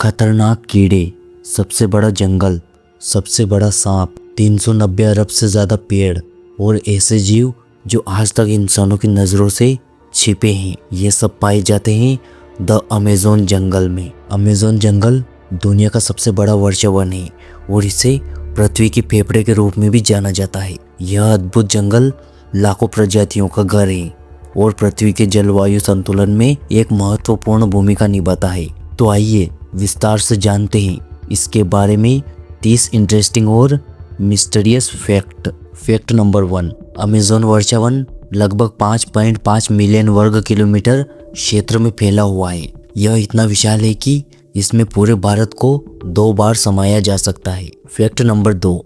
खतरनाक कीड़े, सबसे बड़ा जंगल, सबसे बड़ा सांप, 390 अरब से ज़्यादा पेड़ और ऐसे जीव जो आज तक इंसानों की नज़रों से छिपे हैं, ये सब पाए जाते हैं द अमेज़न जंगल में। अमेज़न जंगल दुनिया का सबसे बड़ा वर्षावन है और इसे पृथ्वी के फेफड़े के रूप में भी जाना जाता है। यह अद्भुत जंगल लाखों प्रजातियों का घर है और पृथ्वी के जलवायु संतुलन में एक महत्वपूर्ण भूमिका निभाता है। तो आइए विस्तार से जानते हैं इसके बारे में 30 इंटरेस्टिंग और mysterious fact. Fact number 1, Amazon वर्षावन लगभग 5.5 मिलियन वर्ग किलोमीटर क्षेत्र में फैला हुआ है। यह इतना विशाल है कि इसमें पूरे भारत को 2 बार समाया जा सकता है। फैक्ट नंबर 2,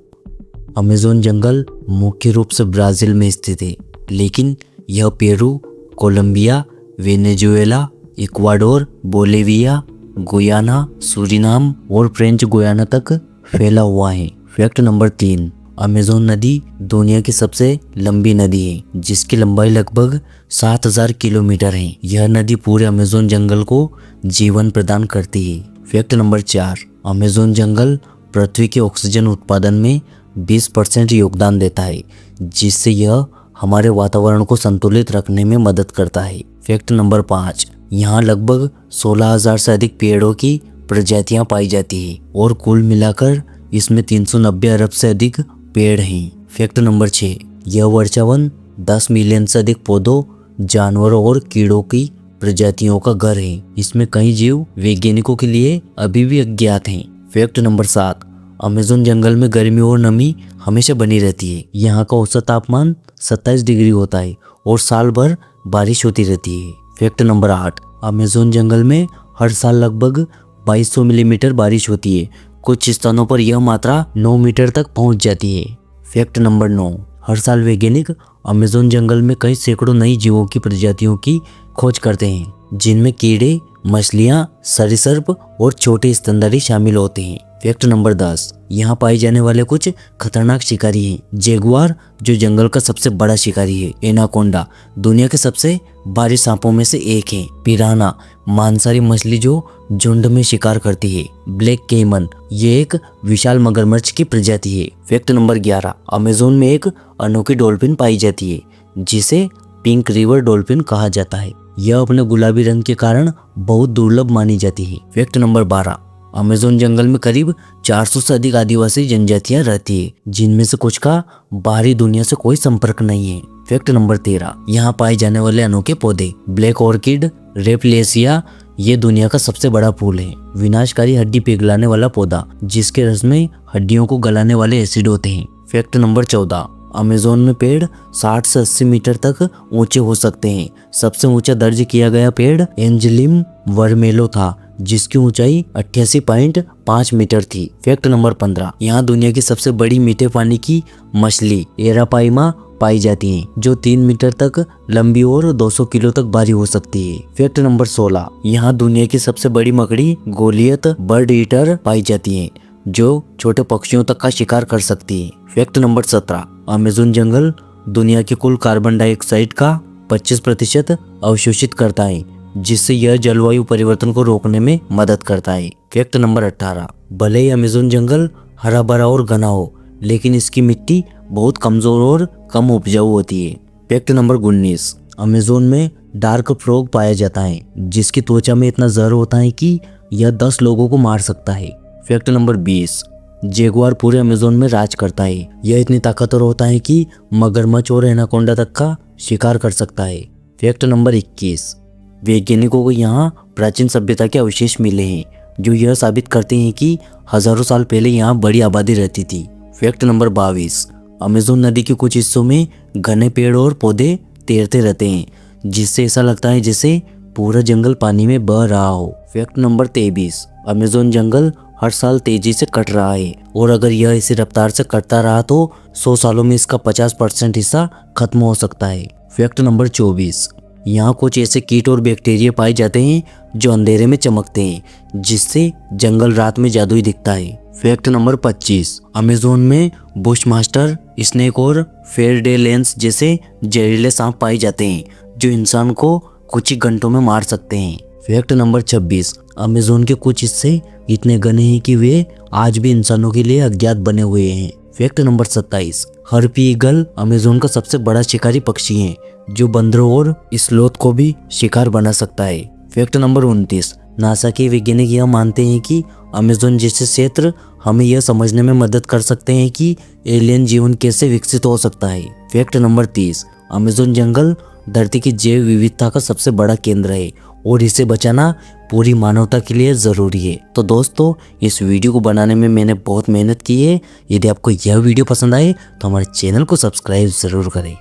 अमेज़न जंगल मुख्य रूप से ब्राज़ील में स्थित है, लेकिन यह Peru, Colombia, Venezuela, Ecuador, Bolivia, Guyana, Suriname और फ्रेंच गुयाना तक फैला हुआ है। फैक्ट नंबर 3, अमेज़न नदी दुनिया की सबसे लंबी नदी है, जिसकी लंबाई लगभग 7000 किलोमीटर है। यह नदी पूरे अमेज़न जंगल को जीवन प्रदान करती है। फैक्ट नंबर 4, अमेज़न जंगल पृथ्वी के ऑक्सीजन उत्पादन में 20% योगदान देता है, जिससे यह हमारे वातावरण को संतुलित रखने में मदद करता है। फैक्ट नंबर 5, यहाँ लगभग 16,000 से अधिक पेड़ों की प्रजातियाँ पाई जाती है और कुल मिलाकर इसमें 390 अरब से अधिक पेड़ हैं। फैक्ट नंबर 6, यह वर्षावन 10 मिलियन से अधिक पौधों, जानवरों और कीड़ों की प्रजातियों का घर है। इसमें कई जीव वैज्ञानिकों के लिए अभी भी अज्ञात हैं। फैक्ट नंबर 7, अमेज़न जंगल में गर्मी और नमी हमेशा बनी रहती है। यहाँ का औसत तापमान 27 डिग्री होता है और साल भर बारिश होती रहती है। फैक्ट नंबर 8, अमेज़न जंगल में हर साल लगभग 2200 मिलीमीटर बारिश होती है। कुछ स्थानों पर यह मात्रा 9 मीटर तक पहुंच जाती है। फैक्ट नंबर 9, हर साल वैज्ञानिक अमेज़न जंगल में कई सैकड़ों नई जीवों की प्रजातियों की खोज करते हैं, जिनमें कीड़े, मछलियां, सरीसृप और छोटे स्तनधारी शामिल होते हैं। फैक्ट नंबर 10, यहाँ पाए जाने वाले कुछ खतरनाक शिकारी हैं। जैगुआर, जो जंगल का सबसे बड़ा शिकारी है। एनाकोंडा, दुनिया के सबसे भारी सांपों में से एक है। पिराना, मांसाहारी मछली जो झुंड में शिकार करती है। ब्लैक कैमन, ये एक विशाल मगरमच्छ की प्रजाति है। फैक्ट नंबर 11, अमेज़न में एक अनोखी डॉल्फिन पाई जाती है, जिसे पिंक रिवर डॉल्फिन कहा जाता है। यह अपने गुलाबी रंग के कारण बहुत दुर्लभ मानी जाती है। फैक्ट नंबर 12, अमेज़न जंगल में करीब 400 से अधिक आदिवासी जनजातियां रहती है, जिनमें से कुछ का बाहरी दुनिया से कोई संपर्क नहीं है। फैक्ट नंबर 13, यहाँ पाए जाने वाले अनोखे पौधे। ब्लैक ऑर्किड रेपलेसिया, ये दुनिया का सबसे बड़ा फूल है। विनाशकारी हड्डी पिघलाने वाला पौधा, जिसके रस में हड्डियों को गलाने वाले एसिड होते हैं। फैक्ट नंबर 14, अमेज़न में पेड़ 60 से 80 मीटर तक ऊंचे हो सकते हैं। सबसे ऊंचा दर्ज किया गया पेड़ एंजेलिम वर्मेलो था, जिसकी ऊंचाई 88.5 मीटर थी। फैक्ट नंबर 15, यहाँ दुनिया की सबसे बड़ी मीठे पानी की मछली एरापाइमा पाई जाती हैं, जो 3 मीटर तक लंबी और 200 किलो तक भारी हो सकती है। फैक्ट नंबर 16, यहाँ दुनिया की सबसे बड़ी मकड़ी गोलियत बर्ड ईटर पाई जाती है, जो छोटे पक्षियों तक का शिकार कर सकती है। फैक्ट नंबर 17, अमेज़न जंगल दुनिया के कुल कार्बन डाइऑक्साइड का 25% अवशोषित करता है, जिससे यह जलवायु परिवर्तन को रोकने में मदद करता है। फैक्ट नंबर 18, भले ही अमेज़न जंगल हरा भरा और घना हो, लेकिन इसकी मिट्टी बहुत कमजोर और कम उपजाऊ होती है। फैक्ट नंबर 19, अमेज़न में डार्क फ्रॉग पाया जाता है, जिसकी त्वचा में इतना जहर होता है कि यह 10 लोगों को मार सकता है। फैक्ट नंबर 20, जैगुआर पूरे अमेज़न में राज करता है। यह इतनी ताकतवर होता है कि मगरमच्छ और एनाकोंडा तक का शिकार कर सकता है। फैक्ट नंबर 21, वैज्ञानिकों को यहाँ प्राचीन सभ्यता के अवशेष मिले हैं, जो यह साबित करते हैं कि हजारों साल पहले यहाँ बड़ी आबादी रहती थी। फैक्ट नंबर 22, अमेज़न नदी के कुछ हिस्सों में घने पेड़ और पौधे तैरते रहते हैं, जिससे ऐसा लगता है जैसे पूरा जंगल पानी में बह रहा हो। फैक्ट नंबर 23, अमेज़न जंगल हर साल तेजी से कट रहा है और अगर यह इसी रफ्तार से कटता रहा तो 100 सालों में इसका 50% हिस्सा खत्म हो सकता है। फैक्ट नंबर 24, यहाँ कुछ ऐसे कीट और बैक्टीरिया पाए जाते हैं जो अंधेरे में चमकते हैं, जिससे जंगल रात में जादुई दिखता है। फैक्ट नंबर 25, अमेज़न में बुशमास्टर, स्नेक और फेरडे लेंस जैसे जहरीले सांप पाए जाते हैं, जो इंसान को कुछ ही घंटों में मार सकते हैं। फैक्ट नंबर 26, अमेज़न के कुछ हिस्से इतने घने हैं कि वे आज भी इंसानों के लिए अज्ञात बने हुए हैं। Fact number 27, harpy eagle Amazon का सबसे बड़ा शिकारी पक्षी है जो बंदरों और स्लोथ को भी शिकार बना सकता है। फैक्ट नंबर 29, नासा के वैज्ञानिक यह मानते हैं कि अमेज़न जैसे क्षेत्र हमें यह समझने में मदद कर सकते हैं कि एलियन जीवन कैसे विकसित हो सकता है। फैक्ट नंबर 30, अमेज़न जंगल धरती की जैव विविधता का सबसे बड़ा केंद्र है और इसे बचाना पूरी मानवता के लिए ज़रूरी है। तो दोस्तों, इस वीडियो को बनाने में मैंने बहुत मेहनत की है। यदि आपको यह वीडियो पसंद आए तो हमारे चैनल को सब्सक्राइब ज़रूर करें।